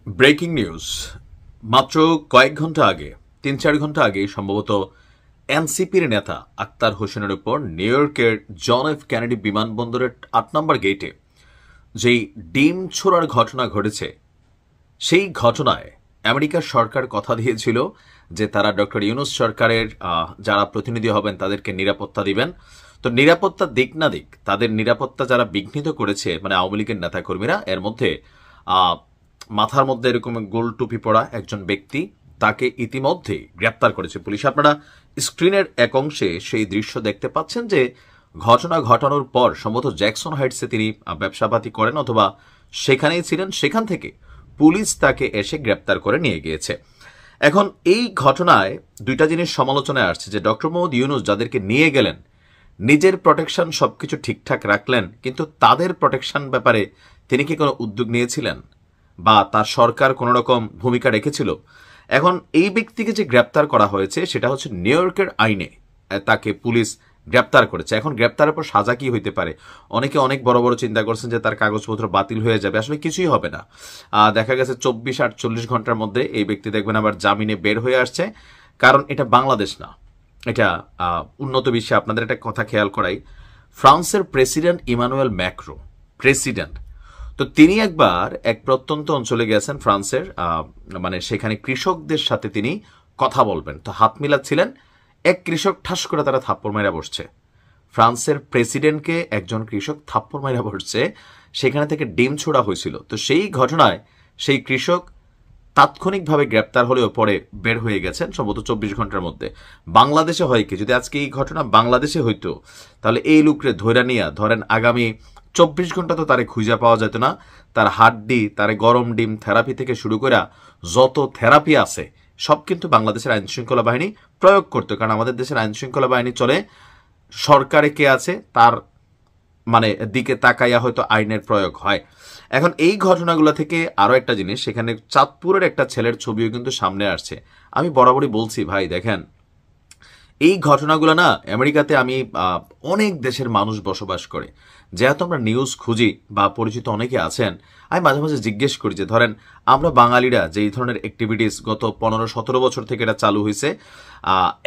Breaking news. মাত্র কয়েক ঘন্টা আগে ৩-৪ ঘন্টা আগে সম্ভবত এনসিপির নেতা আক্তার হোসেনের উপর নিউ ইয়র্কের জন এফ কেনেডি বিমানবন্দরের ৮ নম্বর গেটে যেই ডিম ছোড়ার ঘটনা ঘটেছে, সেই ঘটনায় আমেরিকার সরকার কথা দিয়েছিল যে তারা ডক্টর ইউনূস সরকারের যারা প্রতিনিধি হবেন তাদেরকে নিরাপত্তা দিবেন। তো নিরাপত্তা দিক না দিক, তাদের নিরাপত্তা যারা বিঘ্নিত করেছে মানে আওয়ামী লীগের নেতাকর্মীরা, এর মধ্যে মাথার মধ্যে এরকম গোল টুপি পরা একজন ব্যক্তি, তাকে ইতিমধ্যেই গ্রেপ্তার করেছে পুলিশ। আপনারা স্ক্রিনের এক অংশে সেই দৃশ্য দেখতে পাচ্ছেন যে ঘটনা ঘটানোর পর সম্ভবত জ্যাকসন হাইটসে তিনি ব্যবসাপাতি করেন অথবা সেখানেই ছিলেন, সেখান থেকে পুলিশ তাকে এসে গ্রেপ্তার করে নিয়ে গিয়েছে। এখন এই ঘটনায় দুইটা জিনিস সমালোচনায় আসছে যে ডক্টর মোহাম্মদ ইউনূস যাদেরকে নিয়ে গেলেন নিজের প্রোটেকশন সবকিছু ঠিকঠাক রাখলেন, কিন্তু তাদের প্রোটেকশন ব্যাপারে তিনি কি কোনো উদ্যোগ নিয়েছিলেন বা তার সরকার কোন রকম ভূমিকা রেখেছিল? এখন এই ব্যক্তিকে যে গ্রেপ্তার করা হয়েছে সেটা হচ্ছে নিউ ইয়র্কের আইনে তাকে পুলিশ গ্রেপ্তার করেছে। এখন গ্রেপ্তারের পর সাজা কি হইতে পারে? অনেকে অনেক বড় বড় চিন্তা করছেন যে তার কাগজপত্র বাতিল হয়ে যাবে। আসলে কিছুই হবে না। দেখা গেছে ২৪-৪৮ ঘন্টার মধ্যে এই ব্যক্তি দেখবেন আবার জামিনে বের হয়ে আসছে। কারণ এটা বাংলাদেশ না, এটা উন্নত বিশ্বে। আপনাদের একটা কথা খেয়াল করাই, ফ্রান্সের প্রেসিডেন্ট ইমানুয়েল ম্যাক্রো প্রেসিডেন্ট, তো তিনি একবার এক প্রত্যন্ত অঞ্চলে গেছেন ফ্রান্সের, মানে সেখানে কৃষকদের সাথে তিনি কথা বলবেন। তো হাত মিলাচ্ছিলেন, এক কৃষক ঠাস করে তারা থাপ্পড় মাইরা বসছে। ফ্রান্সের প্রেসিডেন্টকে একজন কৃষক থাপ্পড় মাইরা বসছে, সেখানে থেকে ডিম ছোড়া হয়েছিল। তো সেই ঘটনায় সেই কৃষক তাৎক্ষণিকভাবে গ্রেপ্তার হলেও পরে বের হয়ে গেছেন সম্ভবত ২৪ ঘন্টার মধ্যে। বাংলাদেশে হয় কি, যদি আজকে এই ঘটনা বাংলাদেশে হইতো তাহলে এই লোকরে ধৈরা নিয়া ধরেন আগামী ২৪ ঘন্টা তো তারে খুঁজে পাওয়া যেত না। তার হাড্ডি, তার গরম ডিম থেরাপি থেকে শুরু করে যত থেরাপি আছে সব কিন্তু বাংলাদেশের আইন শৃঙ্খলা বাহিনী প্রয়োগ করতো। কারণ আমাদের দেশের আইন শৃঙ্খলা বাহিনী চলে সরকারে কে আছে তার মানে দিকে তাকাইয়া হয়তো আইনের প্রয়োগ হয়। এখন এই ঘটনাগুলো থেকে আরো একটা জিনিস, সেখানে চাঁদপুরের একটা ছেলের ছবিও কিন্তু সামনে আসছে। আমি বরাবরই বলছি ভাই দেখেন, এই ঘটনাগুলো না আমেরিকাতে আমি অনেক দেশের মানুষ বসবাস করে, যেহেতু আমরা নিউজ খুঁজি বা পরিচিত অনেকে আছেন, আমি মাঝে মাঝে জিজ্ঞেস করি যে ধরেন আমরা বাঙালিরা যে এই ধরনের অ্যাক্টিভিটিস গত ১৫-১৭ বছর থেকে এটা চালু হয়েছে,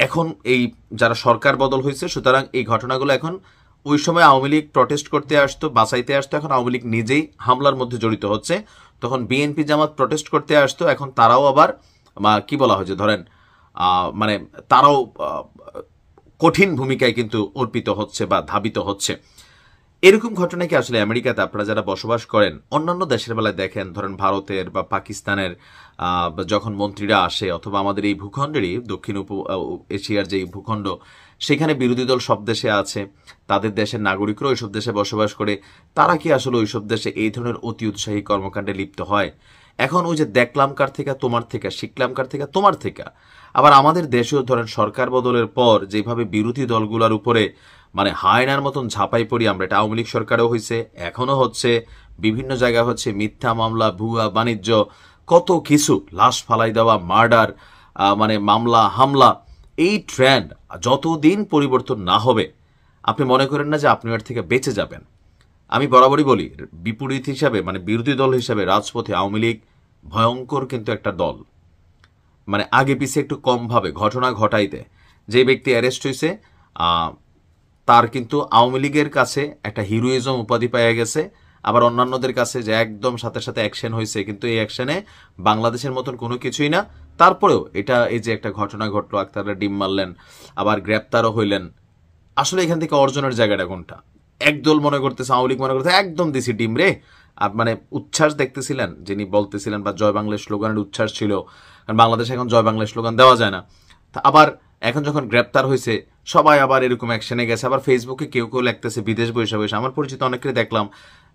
এখন এই যারা সরকার বদল হয়েছে সুতরাং এই ঘটনাগুলো এখন, ওই সময় আওয়ামী লীগ প্রটেস্ট করতে আসতো, বাঁচাইতে আসতো, এখন আওয়ামী লীগ নিজেই হামলার মধ্যে জড়িত হচ্ছে। তখন বিএনপি জামাত প্রটেস্ট করতে আসতো, এখন তারাও আবার কি বলা হয় যে ধরেন মানে তারাও কঠিন ভূমিকায় কিন্তু অর্পিত হচ্ছে বা ধাবিত হচ্ছে। এরকম ঘটনা কি আসলে আমেরিকাতে আপনারা যারা বসবাস করেন অন্যান্য দেশের বেলায় দেখেন, ধরেন ভারতের বা পাকিস্তানের যখন মন্ত্রীরা আসে, অথবা আমাদের এই ভূখণ্ডেরই দক্ষিণ এশিয়ার যে ভূখণ্ড, সেখানে বিরোধী দল সব দেশে আছে, তাদের দেশের নাগরিকরা ওইসব দেশে বসবাস করে, তারা কি আসলে ওইসব দেশে এই ধরনের অতি উৎসাহী কর্মকাণ্ডে লিপ্ত হয়? এখন ওই যে দেখলাম কার থেকে তোমার থেকে, শিখলাম কার থেকে তোমার থেকে। আবার আমাদের দেশেও ধরেন সরকার বদলের পর যেভাবে বিরোধী দলগুলোর উপরে মানে হায়নার মতন ঝাঁপাই পড়ি আমরা, এটা আওয়ামী লীগ সরকারেও হয়েছে, এখনো হচ্ছে, বিভিন্ন জায়গায় হচ্ছে, মিথ্যা মামলা, ভুয়া বাণিজ্য, কত কিছু, লাশ ফালাই দেওয়া, মার্ডার, মানে মামলা হামলা, এই ট্রেন্ড যতদিন পরিবর্তন না হবে আপনি মনে করেন না যে আপনি এর থেকে বেঁচে যাবেন। আমি বরাবরই বলি বিপরীত হিসাবে মানে বিরোধী দল হিসাবে রাজপথে আওয়ামী লীগ ভয়ঙ্কর কিন্তু একটা দল, মানে আগে পিছিয়ে একটু কম ভাবে ঘটনা ঘটাইতে। যে ব্যক্তি অ্যারেস্ট হয়েছে তার কিন্তু আওয়ামী লীগের কাছে একটা হিরোইজম উপাধি পাওয়া গেছে, আবার অন্যান্যদের কাছে যে একদম সাথে সাথে অ্যাকশন হয়েছে, কিন্তু এই অ্যাকশনে বাংলাদেশের মতন কোনো কিছুই না। তারপরেও এটা এই যে একটা ঘটনা ঘটলো, আক্তাররা ডিম মারলেন, আবার গ্রেপ্তারও হইলেন, আসলে এখান থেকে অর্জনের জায়গাটা কোনটা? একদল মনে করতেছে, আওয়ামী লীগ মনে করতেছে একদম দিছি ডিম রে, আর মানে উচ্ছ্বাস দেখতেছিলেন যিনি বলতেছিলেন, বা জয় বাংলা স্লোগানের উচ্ছ্বাস ছিল, কারণ বাংলাদেশে এখন জয় বাংলা স্লোগান দেওয়া যায় না। আবার এখন যখন গ্রেপ্তার হয়েছে সবাই আবার এরকম অ্যাকশনে গেছে। আবার ফেসবুকে কেউ কেউ লিখতেছে বিদেশ বসে বসে, আমার পরিচিত অনেকেই দেখলাম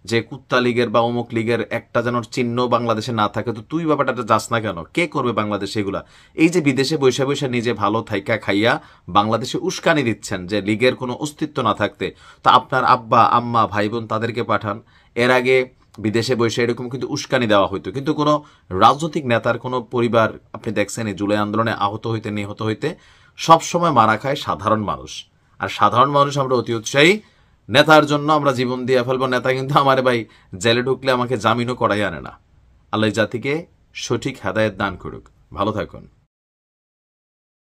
যে কুত্তা লীগের বা অমুক লীগের একটা যেন চিহ্ন বাংলাদেশে না থাকে, তো তুই ব্যাপারটা যাস না কেন? কে করবে বাংলাদেশে এগুলা? এই যে বিদেশে বসে বসে নিজে ভালো থাইকা খাইয়া বাংলাদেশে উস্কানি দিচ্ছেন যে লীগের কোনো অস্তিত্ব না থাকতে, তো আপনার আব্বা আম্মা ভাই বোন তাদেরকে পাঠান। এর আগে বিদেশে বসে এরকম কিন্তু উস্কানি দেওয়া হইতো, কিন্তু কোনো রাজনৈতিক নেতার কোনো পরিবার আপনি দেখছেন এই জুলাই আন্দোলনে আহত হইতে নিহত হইতে সবসময় মারা খায় সাধারণ মানুষ। আর সাধারণ মানুষ আমরা অতি উৎসাহী, নেতার জন্য আমরা জীবন দিয়ে ফেলবো। নেতা কিন্তু আমার ভাই জেলে ঢুকলে আমাকে জামিনও করাই আনে না। আল্লাহ জাতিকে সঠিক হেদায়েত দান করুক। ভালো থাকুন।